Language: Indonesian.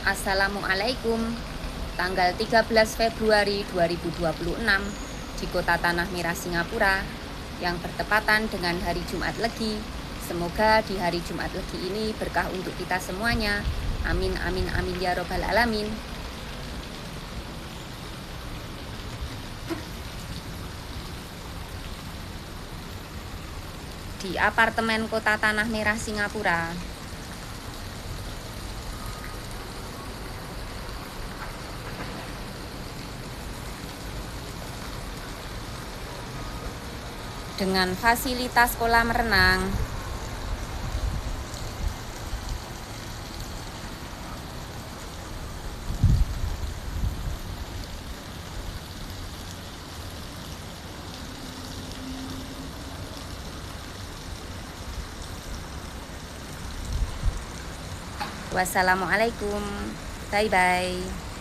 Assalamualaikum. Tanggal 13 Februari 2026 di Kota Tanah Merah, Singapura, yang bertepatan dengan hari Jumat Legi. Semoga di hari Jumat Legi ini berkah untuk kita semuanya. Amin amin amin ya robbal alamin. Di apartemen Kota Tanah Merah, Singapura, dengan fasilitas kolam renang, wassalamualaikum, bye bye.